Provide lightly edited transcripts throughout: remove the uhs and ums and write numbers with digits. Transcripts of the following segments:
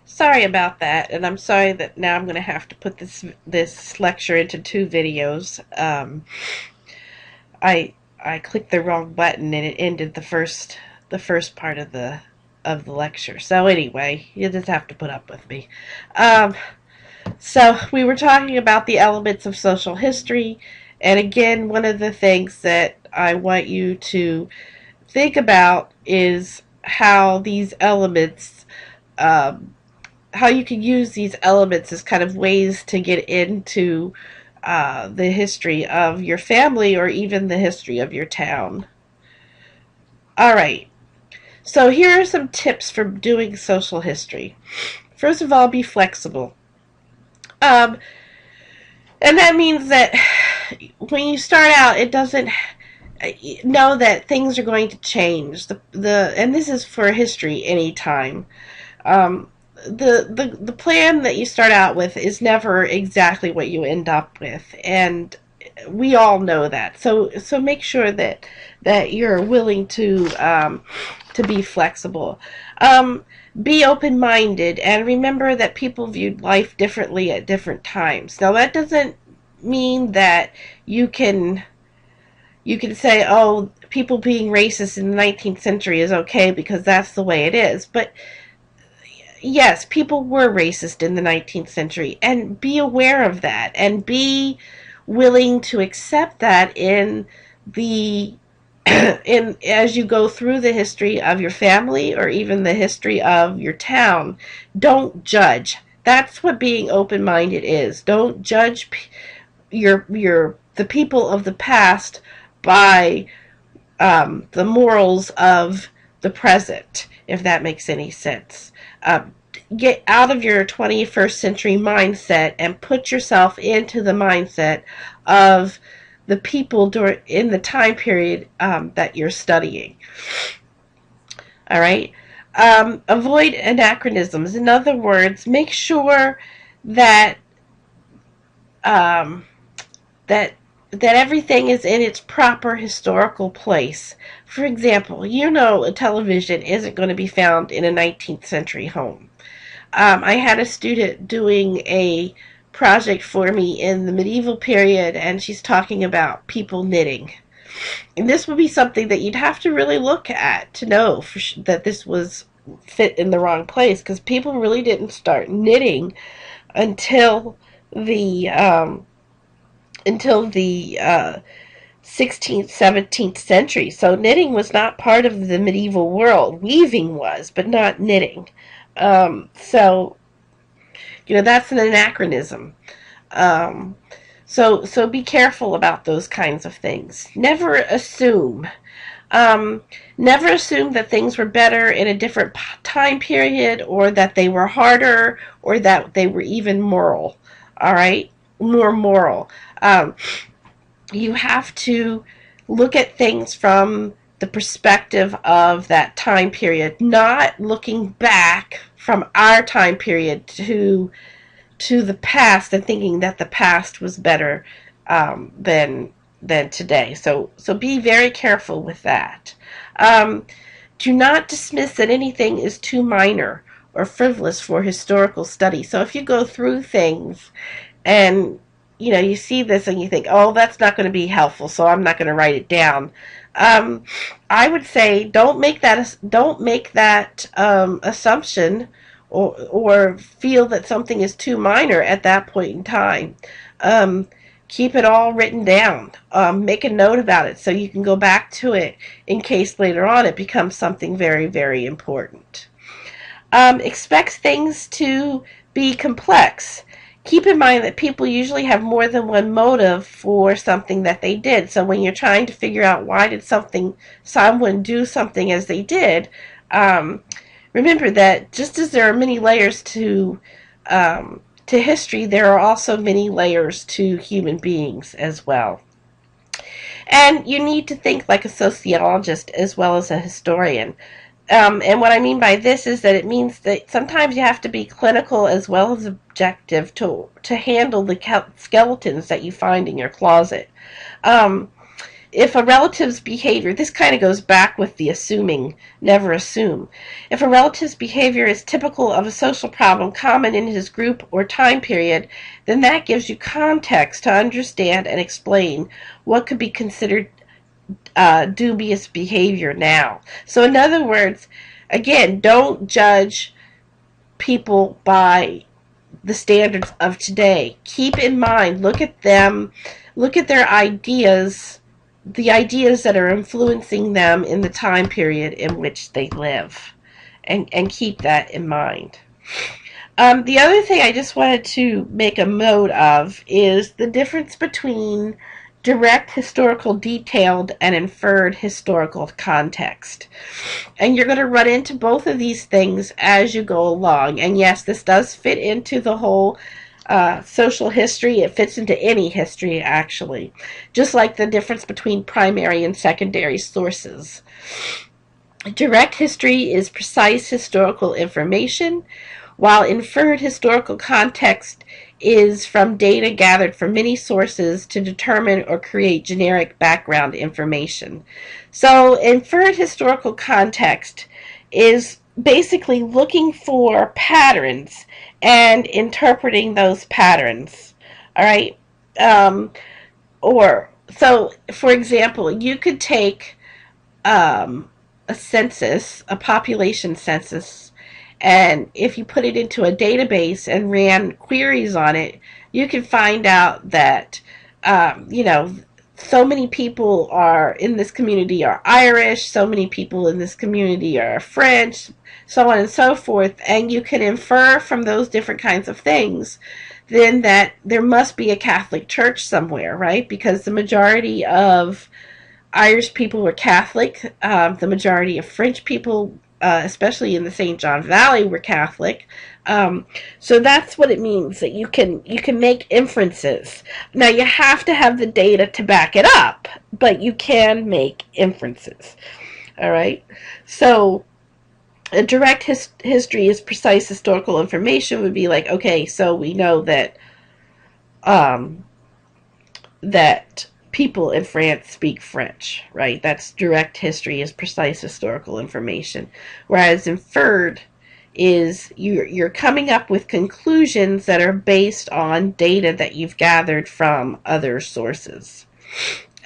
Sorry about that, and I'm sorry that now I'm going to have to put this lecture into two videos. I I clicked the wrong button and it ended the first part of the lecture. So anyway, you just have to put up with me. Um, so we were talking about the elements of social history, and again, one of the things that I want you to think about is how these elements um, how you can use these elements as kind of ways to get into the history of your family or even the history of your town. All right, so here are some tips for doing social history. First of all, be flexible. Um, and that means that when you start out, it doesn't know that things are going to change. The and this is for history anytime. Um, the plan that you start out with is never exactly what you end up with, and we all know that. So make sure that you're willing to be flexible. Be open minded, and remember that people viewed life differently at different times. Now that doesn't mean that you can you can say, oh, people being racist in the 19th century is okay because that's the way it is. But yes, people were racist in the 19th century, and be aware of that and be willing to accept that in the in as you go through the history of your family or even the history of your town. Don't judge. That's what being open-minded is. Don't judge your the people of the past by the morals of the present, if that makes any sense. Get out of your 21st century mindset and put yourself into the mindset of the people in the time period that you're studying. All right. Avoid anachronisms. In other words, make sure that um, that that everything is in its proper historical place. For example, a television isn't going to be found in a 19th century home. I had a student doing a project for me in the medieval period, and she's talking about people knitting. And this would be something that you'd have to really look at to know that this was fit in the wrong place, because people really didn't start knitting until the um, until the 16th, 17th century. So knitting was not part of the medieval world. Weaving was, but not knitting. So that's an anachronism. Um, so be careful about those kinds of things. Um, Never assume that things were better in a different time period, or that they were harder, or that they were even moral. All right, more moral. Um, you have to look at things from the perspective of that time period, not looking back from our time period to the past and thinking that the past was better than today. So be very careful with that. Um, do not dismiss that anything is too minor or frivolous for historical study. So if you go through things and you see this and you think, oh, that's not going to be helpful, so I'm not going to write it down. Um, I would say don't make that assumption, or feel that something is too minor at that point in time. Um, Keep it all written down. Make a note about it so you can go back to it in case later on it becomes something very, very important. Expect things to be complex. Keep in mind that people usually have more than one motive for something that they did. So when you're trying to figure out why did someone do something as they did, remember that just as there are many layers to history, there are also many layers to human beings as well. And you need to think like a sociologist as well as a historian. And what I mean by this is that it means that sometimes you have to be clinical as well as objective to handle the skeletons that you find in your closet. Um, if a relative's behavior, this kind of goes back with the assuming, never assume. If a relative's behavior is typical of a social problem common in his group or time period, then that gives you context to understand and explain what could be considered dubious behavior now. So in other words, again, don't judge people by the standards of today. Keep in mind, look at them, look at their ideas, the ideas that are influencing them in the time period in which they live, and keep that in mind. The other thing I just wanted to make a note of is the difference between direct historical detailed and inferred historical context. And you're going to run into both of these things as you go along. And yes, this does fit into the whole social history. It fits into any history, actually. Just like the difference between primary and secondary sources. Direct history is precise historical information, while inferred historical context is from data gathered from many sources to determine or create generic background information. So inferred historical context is basically looking for patterns and interpreting those patterns. All right? So, for example, you could take a census, a population census, and if you put it into a database and ran queries on it, you can find out that, so many people are in this community are Irish, so many people in this community are French, so on and so forth. And you can infer from those different kinds of things then that there must be a Catholic church somewhere, right? Because the majority of Irish people were Catholic. The majority of French people, especially in the St. John Valley, were Catholic. So that's what it means, that you can make inferences. Now you have to have the data to back it up, but you can make inferences. All right. So a direct history is precise historical information would be like, okay, so we know that that people in France speak French, right? That's direct history, is precise historical information. Whereas inferred is you're coming up with conclusions that are based on data that you've gathered from other sources.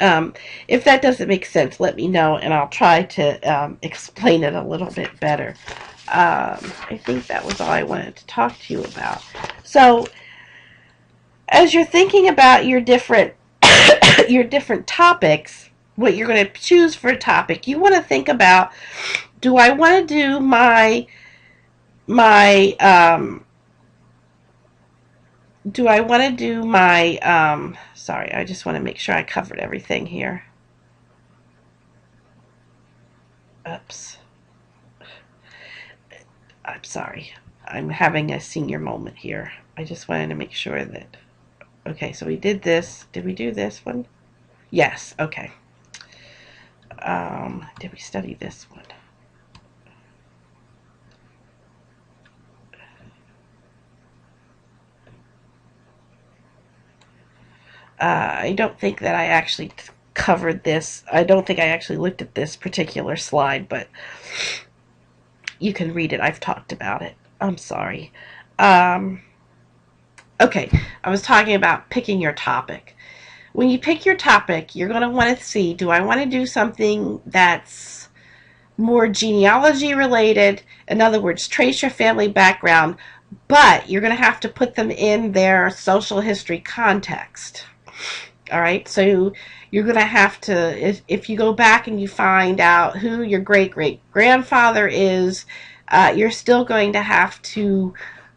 If that doesn't make sense, let me know, and I'll try to explain it a little bit better. I think that was all I wanted to talk to you about. So, as you're thinking about your different topics, what you're going to choose for a topic, you want to think about, do I want to do sorry, I just want to make sure I covered everything here. Oops. I'm sorry. I'm having a senior moment here. I just wanted to make sure that, okay, so we did this. Did we do this one? Yes, okay. Did we study this one? I don't think that I actually covered this. I don't think I actually looked at this particular slide, but you can read it. I've talked about it. I'm sorry. Okay, I was talking about picking your topic. When you pick your topic, you're going to want to see, do I want to do something that's more genealogy related? In other words, trace your family background, but you're going to have to put them in their social history context. All right, so you're going to have to, if you go back and you find out who your great-great-grandfather is, you're still going to have to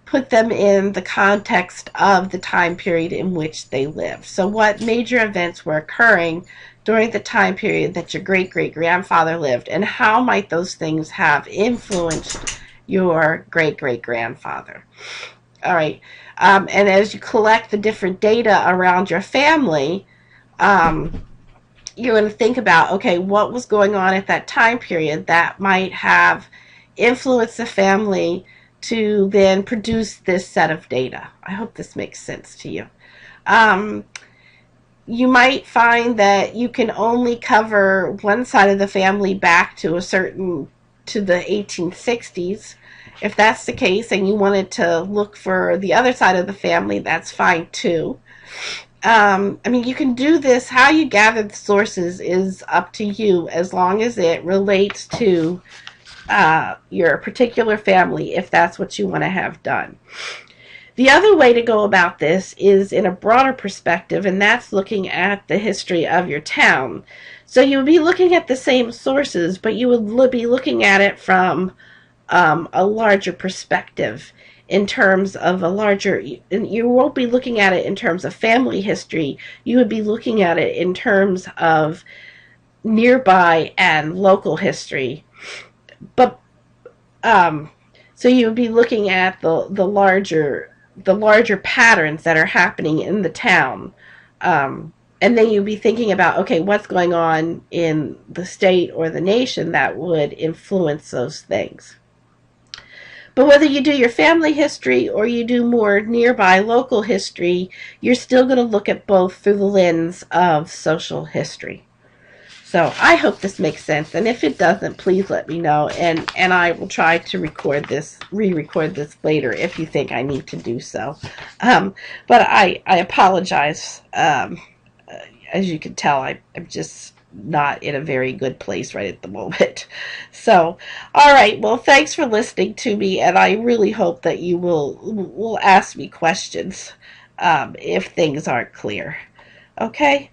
put them in the context of the time period in which they lived. So what major events were occurring during the time period that your great-great-grandfather lived, and how might those things have influenced your great-great-grandfather? All right. And as you collect the different data around your family, you're going to think about, okay, what was going on at that time period that might have influenced the family to then produce this set of data. I hope this makes sense to you. you might find that you can only cover one side of the family back to to the 1860s. If that's the case and you wanted to look for the other side of the family, that's fine too. I mean, you can do this. How you gather the sources is up to you, as long as it relates to your particular family, if that's what you want to have done. The other way to go about this is in a broader perspective, and that's looking at the history of your town. So you would be looking at the same sources, but you would be looking at it from a larger perspective, in terms of a larger, you won't be looking at it in terms of family history, you would be looking at it in terms of nearby and local history. But so you would be looking at the larger patterns that are happening in the town. And then you'd be thinking about, okay, what's going on in the state or the nation that would influence those things. But whether you do your family history or you do more nearby local history, you're still going to look at both through the lens of social history. So I hope this makes sense, and if it doesn't, please let me know, and I will try to re-record this later if you think I need to do so. But I apologize. As you can tell, I'm just not in a very good place right at the moment. So, all right. Well, thanks for listening to me, and I really hope that you will ask me questions if things aren't clear. Okay.